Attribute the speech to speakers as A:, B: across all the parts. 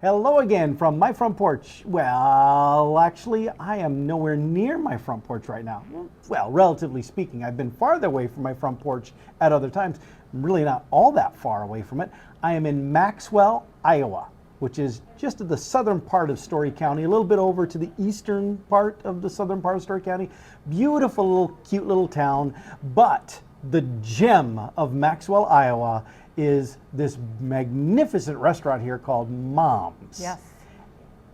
A: Hello again from my front porch. Well, actually, I am nowhere near my front porch right now. Well, relatively speaking, I've been farther away from my front porch at other times. I'm really not all that far away from it. I am in Maxwell, Iowa, which is just at the southern part of Story County, a little bit over to the eastern part of the southern part of Story County. Beautiful, little, cute little town, but the gem of Maxwell, Iowa is this magnificent restaurant here called Mom's.
B: Yes.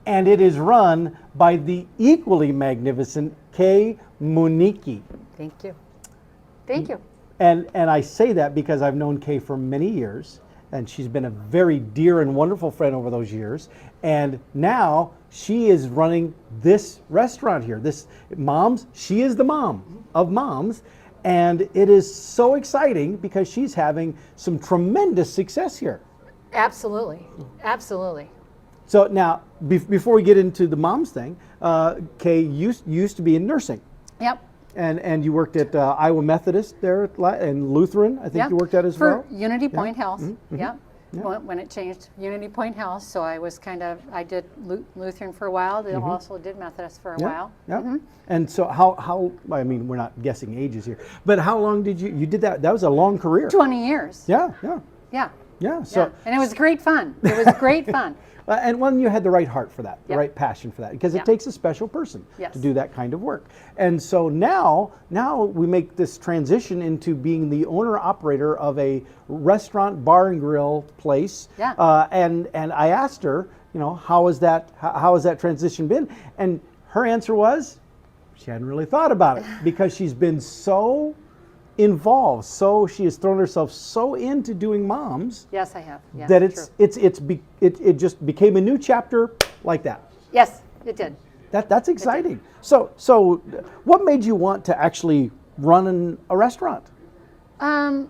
A: And it is run by the equally magnificent Kay Munneke.
B: Thank you. Thank you.
A: And I say that because I've known Kay for many years, and she's been a very dear and wonderful friend over those years. And now she is running this restaurant here, this Mom's. She is the mom of Mom's. And it is so exciting because she's having some tremendous success here.
B: Absolutely. Absolutely.
A: So now, before we get into the Mom's thing, Kay used to be in nursing.
B: Yep.
A: And you worked at Iowa Methodist there and Lutheran, I think you worked at as well?
B: For Unity Point Health,
A: Mm-hmm.
B: yeah. When it changed, Unity Point Health, so I was I did Lutheran for a while, then also did Methodist for a while.
A: Yeah. And so how, I mean, we're not guessing ages here, but how long did you did that? That was a long career.
B: 20 years.
A: Yeah.
B: So and it was great fun. It was great fun.
A: And when you had the right heart for that, the right passion for that, because it takes a special person to do that kind of work. And so now we make this transition into being the owner-operator of a restaurant, bar and grill place.
B: Yeah.
A: And I asked her, how has that transition been? And her answer was, she hadn't really thought about it because she's been so involved, so she has thrown herself so into doing Mom's.
B: Yes, I have. Yeah,
A: that it just became a new chapter like that.
B: Yes, it did.
A: That's exciting. So what made you want to actually run a restaurant?
B: I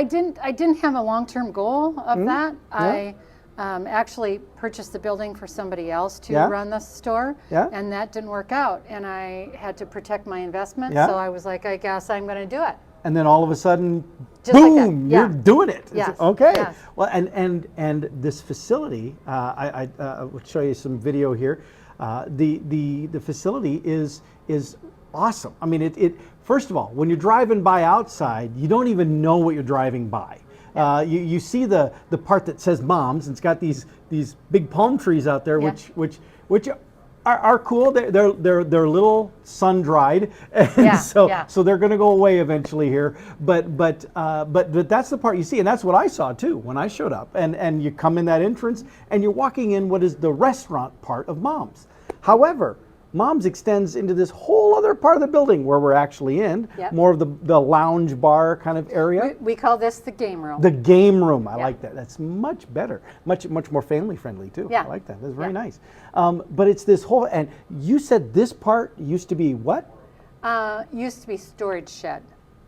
B: didn't have a long-term goal of that. I actually purchased the building for somebody else to run the store, and that didn't work out. And I had to protect my investment, so I was like, I guess I'm going to do it.
A: And then all of a sudden,
B: just
A: boom,
B: like
A: you're doing it.
B: Yes.
A: Okay.
B: Yes.
A: Well, and this facility, I will show you some video here. The facility is awesome. I mean, it first of all, when you're driving by outside, you don't even know what you're driving by. You see the part that says Mom's, and it's got these big palm trees out there, which are cool. They're a little sun dried, and so they're going to go away eventually here. But that's the part you see, and that's what I saw too when I showed up. And you come in that entrance, and you're walking in what is the restaurant part of Mom's. However, Mom's extends into this whole other part of the building where we're actually in, more of the lounge bar kind of area.
B: We call this the game room.
A: The game room, I like that. That's much better, much more family friendly too.
B: Yeah.
A: I like that. That's very nice. But it's this whole, and you said this part used to be what?
B: Used to be storage shed.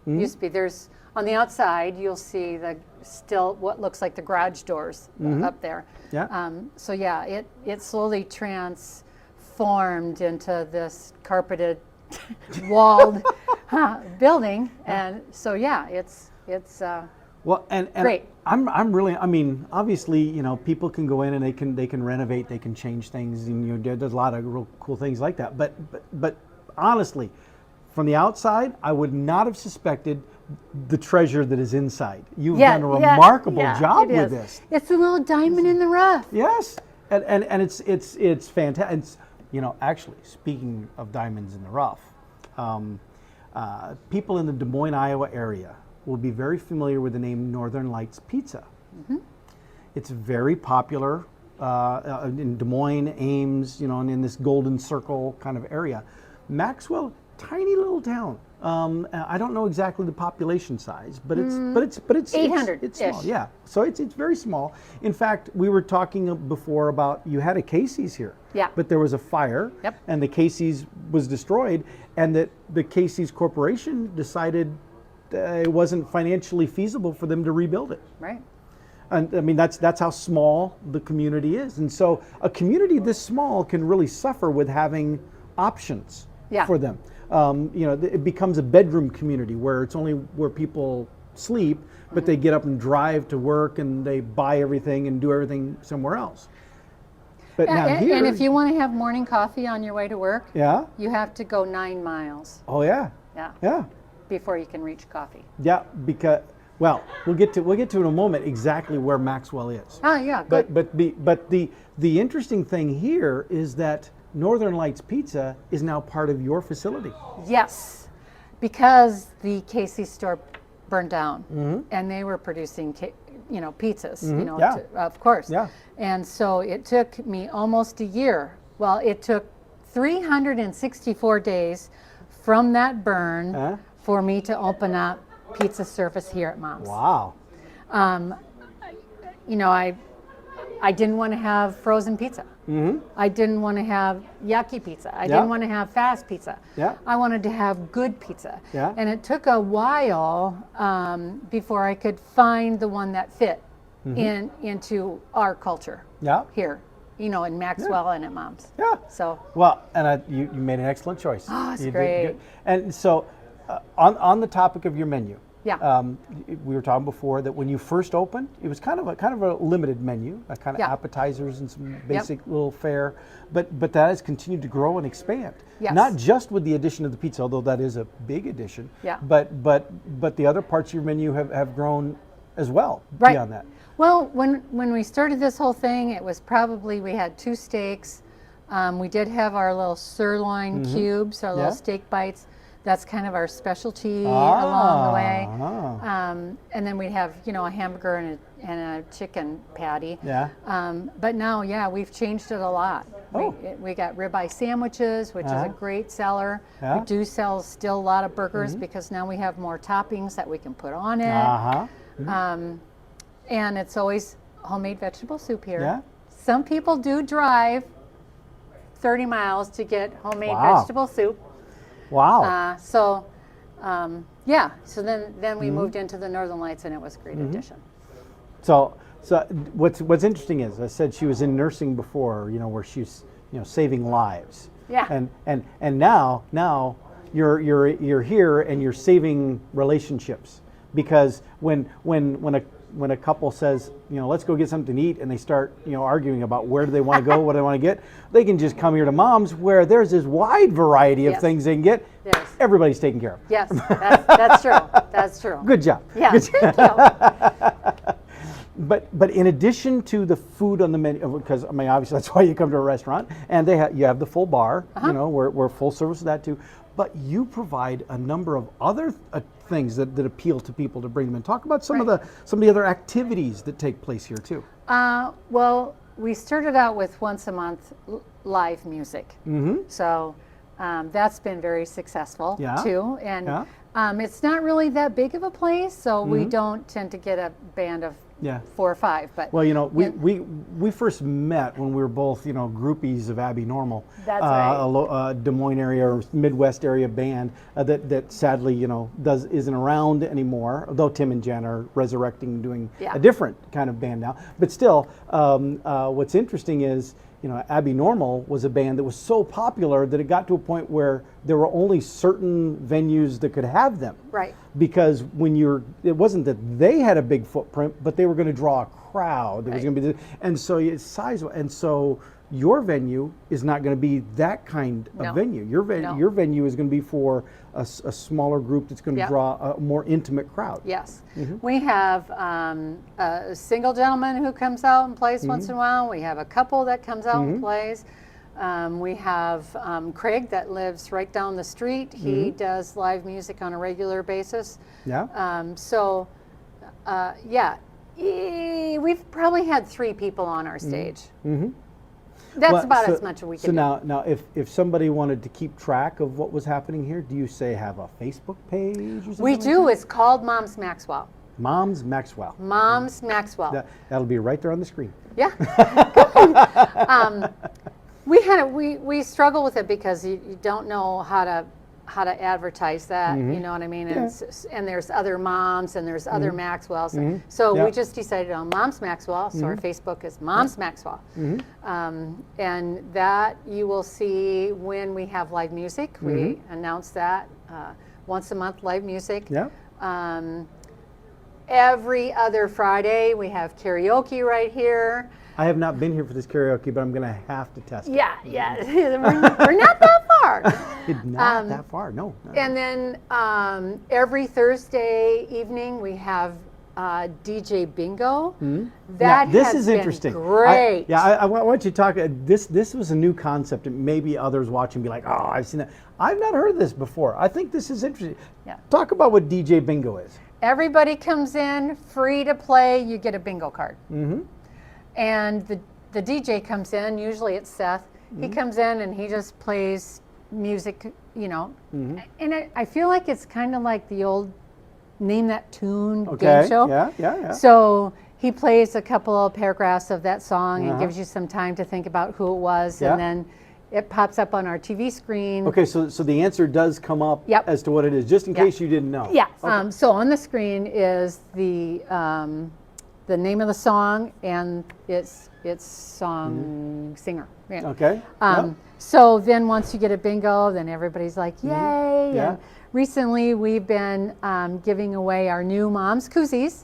B: Used to be, there's, on the outside, you'll see what looks like the garage doors up there.
A: Yeah.
B: So yeah, it slowly transformed into this carpeted, walled building, and so yeah, it's
A: well, and
B: great.
A: I'm really, I mean, obviously, people can go in and they can renovate, they can change things, and there's a lot of real cool things like that. But honestly, from the outside, I would not have suspected the treasure that is inside. You've done a remarkable job with this.
B: It's a little diamond in the rough.
A: Yes, and it's fantastic. Actually, speaking of diamonds in the rough, people in the Des Moines, Iowa area will be very familiar with the name Northern Lights Pizza. It's very popular in Des Moines, Ames, and in this Golden Circle kind of area. Maxwell, tiny little town. I don't know exactly the population size, but it's
B: 800.
A: It's small, yeah. So it's very small. In fact, we were talking before about you had a Casey's here.
B: Yeah.
A: But there was a fire, and the Casey's was destroyed, and that the Casey's Corporation decided it wasn't financially feasible for them to rebuild it.
B: Right.
A: And I mean, that's how small the community is. And so a community this small can really suffer with having options for them. It becomes a bedroom community where it's only where people sleep, but they get up and drive to work and they buy everything and do everything somewhere else. But now here,
B: and if you want to have morning coffee on your way to work,
A: yeah,
B: you have to go 9 miles.
A: Oh yeah,
B: Yeah.
A: yeah,
B: Before you can reach coffee.
A: yeah. Because well, we'll get to in a moment exactly where Maxwell is.
B: Oh yeah, good.
A: But the interesting thing here is that Northern Lights Pizza is now part of your facility.
B: Yes, because the Casey store burned down, and they were producing, pizzas.
A: Yeah.
B: Of course.
A: Yeah.
B: And so it took me almost a year. Well, it took 364 days from that burn for me to open up pizza service here at Mom's.
A: Wow.
B: I didn't want to have frozen pizza. I didn't want to have yucky pizza. I didn't want to have fast pizza.
A: Yeah.
B: I wanted to have good pizza.
A: Yeah.
B: And it took a while before I could find the one that fit into our culture
A: Yeah.
B: here, in Maxwell and at Mom's.
A: Yeah.
B: So.
A: Well, and you made an excellent choice.
B: Oh, it's
A: You did
B: great.
A: good. And so, on the topic of your menu,
B: Yeah.
A: We were talking before that when you first opened, it was kind of a limited menu, kind of
B: Yeah.
A: appetizers and some basic little fare, but that has continued to grow and expand.
B: Yes.
A: Not just with the addition of the pizza, although that is a big addition.
B: Yeah.
A: But the other parts of your menu have grown as well
B: Right.
A: beyond that.
B: Well, when we started this whole thing, it was probably, we had 2 steaks. We did have our little sirloin cubes, our little steak bites. That's kind of our specialty along the way. And then we'd have, a hamburger and a chicken patty.
A: Yeah.
B: But now, we've changed it a lot.
A: Oh.
B: We got ribeye sandwiches, which is a great seller.
A: Yeah.
B: We do sell still a lot of burgers because now we have more toppings that we can put on it. And it's always homemade vegetable soup here.
A: Yeah.
B: Some people do drive 30 miles to get homemade vegetable soup.
A: Wow.
B: So then we moved into the Northern Lights, and it was a great addition.
A: So what's interesting is I said she was in nursing before, where she's saving lives.
B: Yeah.
A: And now you're here and you're saving relationships, because when a couple says, let's go get something to eat, and they start, arguing about where do they want to go, what do they want to get, they can just come here to Mom's, where there's this wide variety of things they can get.
B: Yes.
A: Everybody's taken care of.
B: Yes, that's true. That's true.
A: Good job.
B: Yeah,
A: Good
B: thank you.
A: But in addition to the food on the menu, because obviously that's why you come to a restaurant, and you have the full bar, we're full service with that too. But you provide a number of other things that appeal to people to bring them in. Talk about some of the other activities that take place here too.
B: Well, we started out with once a month live music. So that's been very successul too. And it's not really that big of a place, so we don't tend to get a band of 4 or 5. But
A: well, we first met when we were both groupies of Abby Normal.
B: That's right.
A: A Des Moines area or Midwest area band that sadly isn't around anymore. Although Tim and Jen are resurrecting and doing a different kind of band now. But still, what's interesting is, Abby Normal was a band that was so popular that it got to a point where there were only certain venues that could have them.
B: Right.
A: Because it wasn't that they had a big footprint, but they were going to draw a crowd. It was going to be, and so it's size, and so your venue is not going to be that kind of venue. Your venue is going to be for a smaller group that's going to draw a more intimate crowd.
B: Yes. We have a single gentleman who comes out and plays once in a while. We have a couple that comes out and plays. We have Craig that lives right down the street. He does live music on a regular basis.
A: Yeah.
B: We've probably had 3 people on our stage. That's about as much as we can do.
A: So now if somebody wanted to keep track of what was happening here, do you have a Facebook page or something?
B: We do. It's called Mom's Maxwell.
A: Mom's Maxwell.
B: Mom's Maxwell.
A: That'll be right there on the screen.
B: Yeah. We struggle with it because you don't know how to advertise that, you know what I mean? And there's other moms and there's other Maxwells. So we just decided on Mom's Maxwell, so our Facebook is Mom's Maxwell. And that you will see when we have live music. We announce that once a month, live music. every other Friday we have karaoke right here.
A: I have not been here for this karaoke, but I'm going to have to test it.
B: Yeah. We're not that far.
A: Not that far, no.
B: And then every Thursday evening we have DJ Bingo. That
A: this
B: has
A: is
B: been
A: interesting.
B: Great.
A: I want you to talk. This was a new concept, and maybe others watching be like, "Oh, I've seen that. I've not heard of this before." I think this is interesting.
B: Yeah.
A: Talk about what DJ Bingo is.
B: Everybody comes in, free to play. You get a bingo card. And the DJ comes in. Usually it's Seth. He comes in and he just plays music. And I feel like it's kind of like the old Name That Tune game show.
A: Yeah.
B: So he plays a couple of paragraphs of that song and gives you some time to think about who it was, and then it pops up on our TV screen.
A: Okay, so the answer does come up as to what it is, just in case you didn't know.
B: Yeah.
A: Okay.
B: So on the screen is the name of the song and its song singer. Yeah.
A: Okay.
B: So then once you get a bingo, then everybody's like, yay!
A: Yeah.
B: And recently we've been giving away our new Mom's Koozies.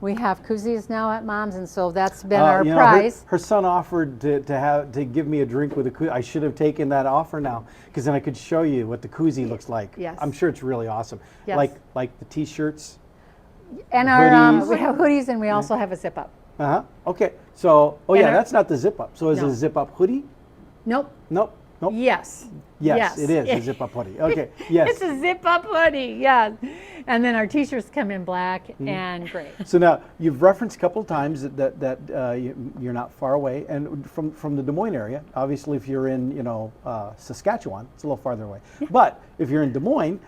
B: We have koozies now at Mom's, and so that's been our prize.
A: Her son offered to give me a drink with a koozie. I should have taken that offer now, because then I could show you what the koozie looks like.
B: Yes.
A: I'm sure it's really awesome.
B: Yes.
A: Like the T-shirts.
B: And
A: hoodies.
B: we have hoodies, and we also have a zip up.
A: Okay. So, that's not the zip up. So is it a zip up hoodie?
B: Nope.
A: Yes, it is a zip up hoodie. Okay. Yes.
B: It's a zip up hoodie. Yeah. And then our T-shirts come in black and gray.
A: So now you've referenced a couple of times that you're not far away, and from the Des Moines area. Obviously, if you're in Saskatchewan, it's a little farther away. But if you're in Des Moines,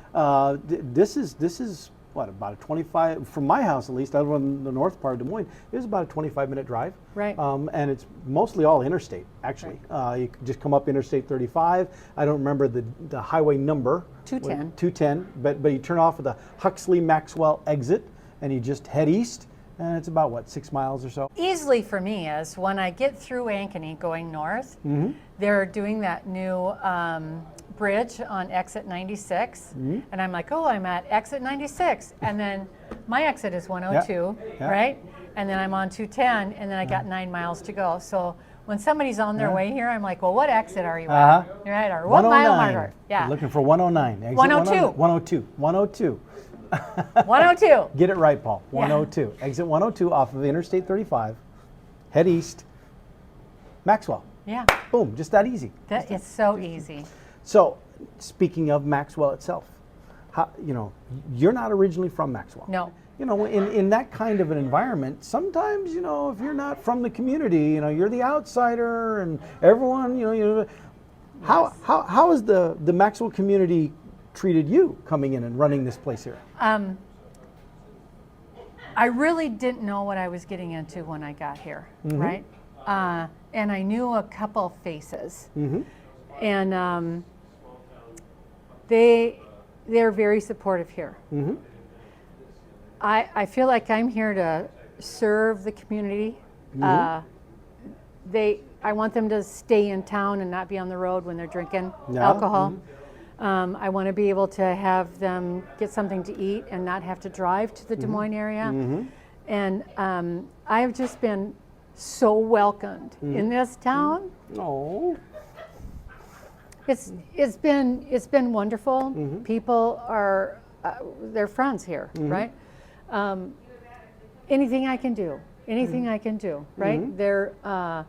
A: this is what, about a 25, from my house at least, I live in the north part of Des Moines, it's about a 25-minute drive.
B: Right.
A: And it's mostly all interstate, actually. Right. You can just come up Interstate 35. I don't remember the highway number.
B: 210.
A: 210, but you turn off at the Huxley-Maxwell exit, and you just head east, and it's about, what, 6 miles or so?
B: Easily for me is when I get through Ankeny going north, they're doing that new bridge on exit 96, and I'm like, oh, I'm at exit 96, and then my exit is 102, right? And then I'm on 210, and then I got 9 miles to go. So when somebody's on their way here, I'm like, well, what exit are you at? Right, or what mile marker? Yeah.
A: You're looking for 109. Exit
B: 102.
A: 102.
B: 102.
A: Get it right, Paul. 102. Exit 102 off of Interstate 35. Head east. Maxwell.
B: Yeah.
A: Boom. Just that easy.
B: It's so easy.
A: So, speaking of Maxwell itself, you're not originally from Maxwell.
B: No.
A: In that kind of an environment, sometimes, if you're not from the community, you're the outsider, and everyone, how has the Maxwell community treated you coming in and running this place here?
B: I really didn't know what I was getting into when I got here, right? And I knew a couple faces, and they're very supportive here. I feel like I'm here to serve the community. I want them to stay in town and not be on the road when they're drinking alcohol. I want to be able to have them get something to eat and not have to drive to the Des Moines area. And I've just been so welcomed in this town.
A: Oh.
B: It's been wonderful. People are they're friends here, right? Anything I can do, right?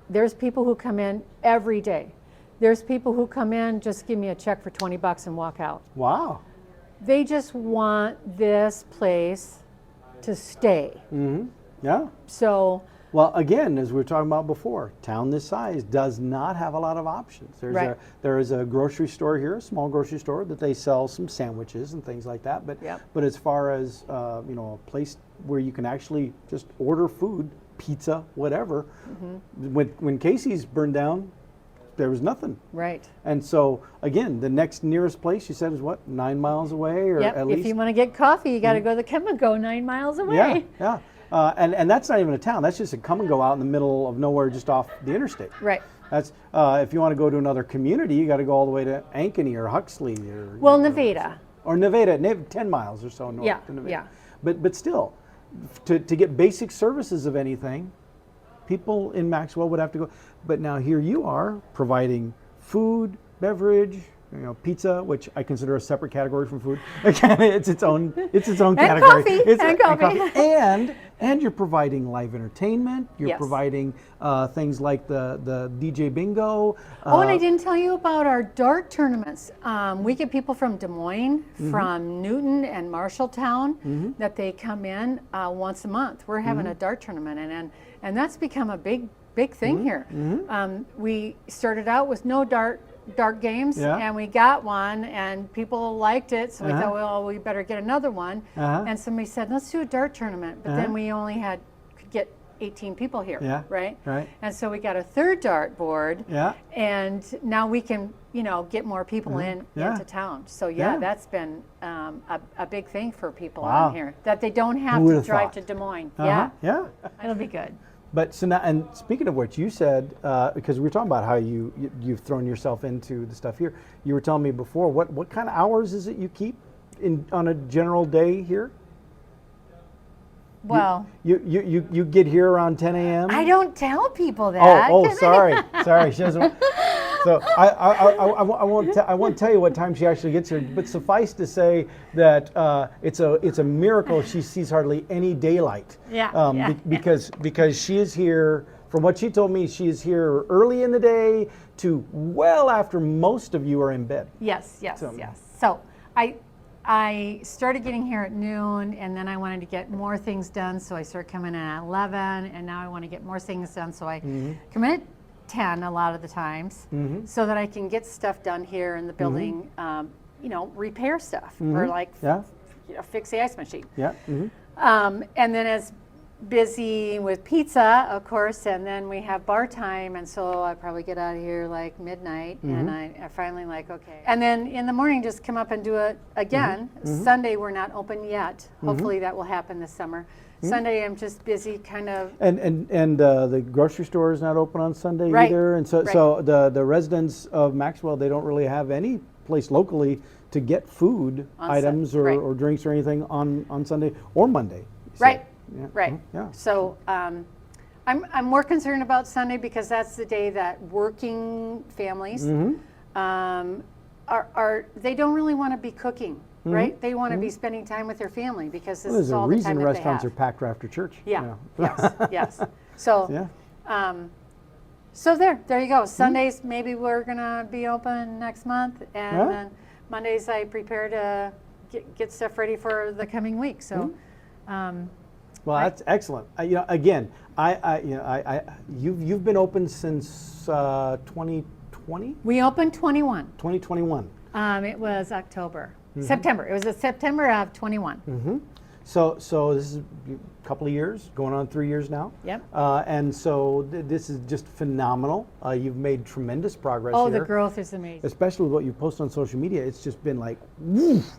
B: There's people who come in every day. There's people who come in, just give me a check for $20 and walk out.
A: Wow.
B: They just want this place to stay.
A: Yeah.
B: So.
A: Well, again, as we were talking about before, town this size does not have a lot of options. There is a grocery store here, a small grocery store, that they sell some sandwiches and things like that. But as far as a place where you can actually just order food, pizza, whatever, when Casey's burned down, there was nothing.
B: Right.
A: And so, again, the next nearest place, you said, is what, 9 miles away, or at least?
B: If you want to get coffee, you got to go to the Come and Go 9 miles away.
A: Yeah. And that's not even a town. That's just a come and go out in the middle of nowhere, just off the interstate.
B: Right.
A: That's if you want to go to another community, you got to go all the way to Ankeny or Huxley or
B: Nevada.
A: Or Nevada, 10 miles or so north to Nevada.
B: Yeah.
A: but still, to get basic services of anything, people in Maxwell would have to go. But now here you are providing food, beverage, pizza, which I consider a separate category from food. it's its own category.
B: And coffee.
A: And you're providing live entertainment. You're providing things like the DJ bingo.
B: And I didn't tell you about our dart tournaments. We get people from Des Moines, from Newton and Marshalltown that they come in once a month. We're having a dart tournament, and that's become a big thing here. We started out with no dart games, and we got one, and people liked it, so we thought, well, we better get another one. And somebody said, let's do a dart tournament, but then we only could get 18 people here, right? And so we got a third dart board, and now we can, get more people into town. So that's been a big thing for people on here, that they don't have to drive to Des Moines. It'll be good.
A: But so now, and speaking of which, you said, because we were talking about how you've thrown yourself into the stuff here. You were telling me before, what kind of hours is it you keep on a general day here?
B: Well,
A: you get here around 10 a.m.
B: I don't tell people that.
A: Sorry. She doesn't. So I won't tell you what time she actually gets here, but suffice to say that it's a miracle she sees hardly any daylight. Because she is here. From what she told me, she is here early in the day to well after most of you are in bed.
B: Yes. So I started getting here at noon, and then I wanted to get more things done, so I started coming in at 11, and now I want to get more things done, so I come in at 10 a lot of the times, so that I can get stuff done here in the building, repair stuff, or like fix the ice machine. And then it's busy with pizza, of course, and then we have bar time, and so I probably get out of here like midnight, and I finally like, okay. And then in the morning, just come up and do it again. Sunday, we're not open yet. Hopefully that will happen this summer. Sunday, I'm just busy kind of. And
A: the grocery store is not open on Sunday either, and so the residents of Maxwell, they don't really have any place locally to get food items or drinks or anything on Sunday or Monday. So, So I'm more concerned about Sunday because that's the day that working families are they don't really want to be cooking. Right? They want to be spending time with their family because this is all the time that they have. There's a reason restaurants are packed after church.
B: Yes. So, so there you go. Sundays, maybe we're going to be open next month. And then Mondays, I prepare to get stuff ready for the coming week. So,
A: well, that's excellent. Again, you've been open since 2020?
B: We opened
A: 2021.
B: It was October. September. It was September of 21.
A: So this is a couple of years, going on 3 years now.
B: Yep.
A: And so this is just phenomenal. You've made tremendous progress here.
B: The growth is amazing.
A: Especially with what you post on social media. It's just been like, woof.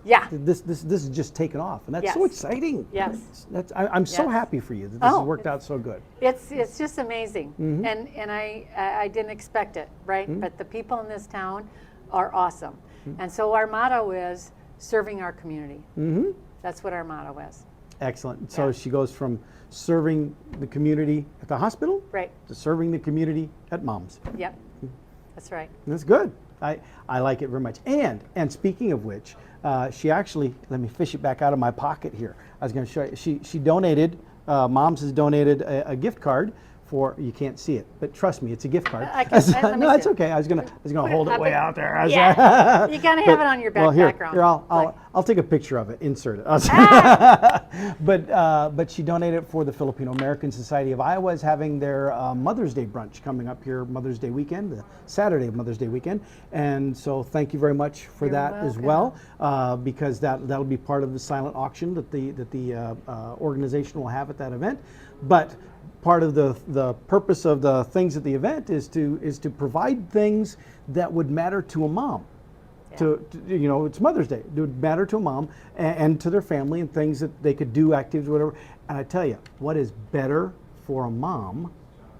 B: Yeah.
A: This is just taken off, and that's so exciting.
B: Yes.
A: I'm so happy for you that this has worked out so good.
B: It's just amazing, and I didn't expect it, right? But the people in this town are awesome. And so our motto is serving our community. That's what our motto is.
A: Excellent. So she goes from serving the community at the hospital to serving the community at Mom's.
B: Yep, that's right.
A: That's good. I like it very much. And speaking of which, she actually, let me fish it back out of my pocket here. I was going to show you. She donated, Mom's has donated a gift card. You can't see it, but trust me, it's a gift card. No, it's okay. I was gonna hold it way out there.
B: You gotta have it on your background.
A: Here, I'll take a picture of it, insert it. But she donated for the Filipino American Society of Iowa is having their Mother's Day brunch coming up here, Mother's Day weekend, the Saturday of Mother's Day weekend, and so thank you very much for that as well, because that'll be part of the silent auction that the organization will have at that event, but. Part of the purpose of the things at the event is to provide things that would matter to a mom. It's Mother's Day. It would matter to a mom and to their family and things that they could do, activities, whatever. And I tell you, what is better for a mom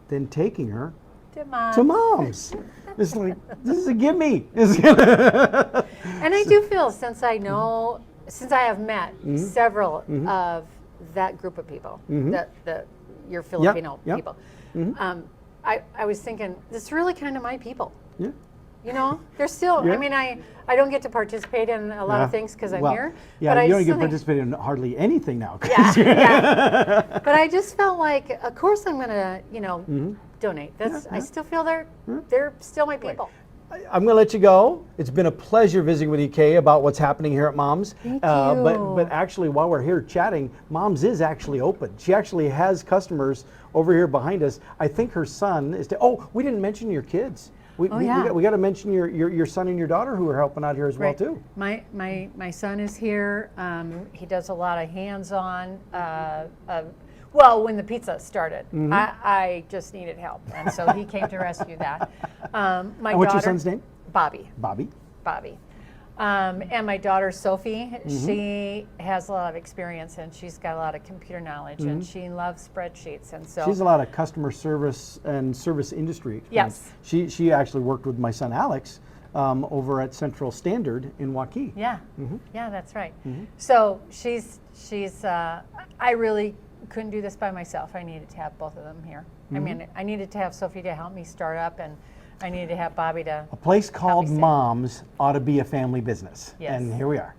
A: than taking her to Mom's? It's like, this is a gimme.
B: And I do feel, since I know since I have met several of that group of people, your Filipino people, I was thinking, this is really kind of my people.
A: Yeah.
B: You know, they're still, I mean, I don't get to participate in a lot of things because I'm here.
A: Yeah,
B: but
A: you don't get to participate in hardly anything now.
B: But I just felt like, of course I'm going to, you know, donate. I still feel they're still my people.
A: I'm going to let you go. It's been a pleasure visiting with you, Kay, about what's happening here at Mom's.
B: Thank you.
A: But actually, while we're here chatting, Mom's is actually open. She actually has customers over here behind us. I think her son is. Oh, we didn't mention your kids. We got to mention your son and your daughter who are helping out here as well too.
B: My son is here. He does a lot of hands-on. Well, when the pizza started, I just needed help, and so he came to rescue that.
A: What's your son's name?
B: Bobby.
A: Bobby.
B: And my daughter Sophie, she has a lot of experience and she's got a lot of computer knowledge and she loves spreadsheets, and so
A: she's a lot of customer service and service industry experience.
B: Yes.
A: She actually worked with my son Alex over at Central Standard in Waukee.
B: Yeah. Yeah, that's right. So she's I really couldn't do this by myself. I needed to have both of them here. I mean, I needed to have Sophie to help me start up, and I needed to have Bobby to.
A: A place called Mom's ought to be a family business. Yes. And here we are.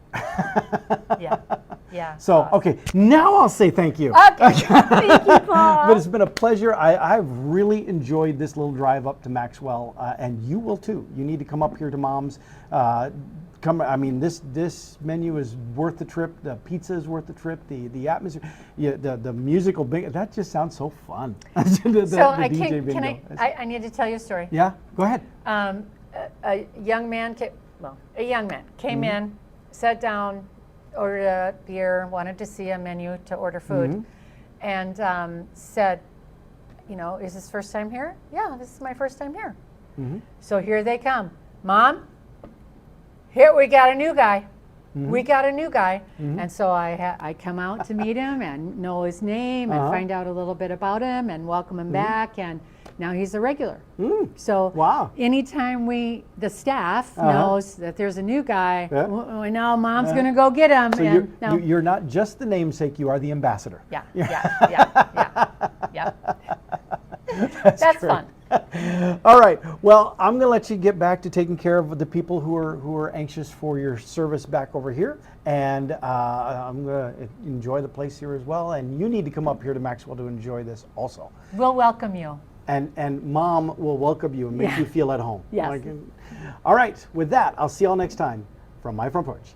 A: Yeah. So, okay, now I'll say thank you.
B: Okay. Thank you, Paul.
A: But it's been a pleasure. I've really enjoyed this little drive up to Maxwell, and you will too. You need to come up here to Mom's. I mean, this menu is worth the trip. The pizza is worth the trip. The atmosphere, the musical bingo. That just sounds so fun.
B: I need to tell you a story.
A: Yeah, go ahead.
B: A young man came in, sat down, ordered a beer, wanted to see a menu to order food, and said, you know, is this first time here? Yeah, this is my first time here. So here they come. Mom, here we got a new guy. We got a new guy. And so I come out to meet him and know his name and find out a little bit about him and welcome him back, and now he's a regular. So anytime the staff knows that there's a new guy, we know Mom's going to go get him.
A: So you're not just the namesake, you are the ambassador.
B: Yeah. That's fun.
A: All right. Well, I'm going to let you get back to taking care of the people who are anxious for your service back over here, and I'm going to enjoy the place here as well. And you need to come up here to Maxwell to enjoy this also.
B: We'll welcome you.
A: And Mom will welcome you and make you feel at home.
B: Yes.
A: All right. With that, I'll see y'all next time from my front porch.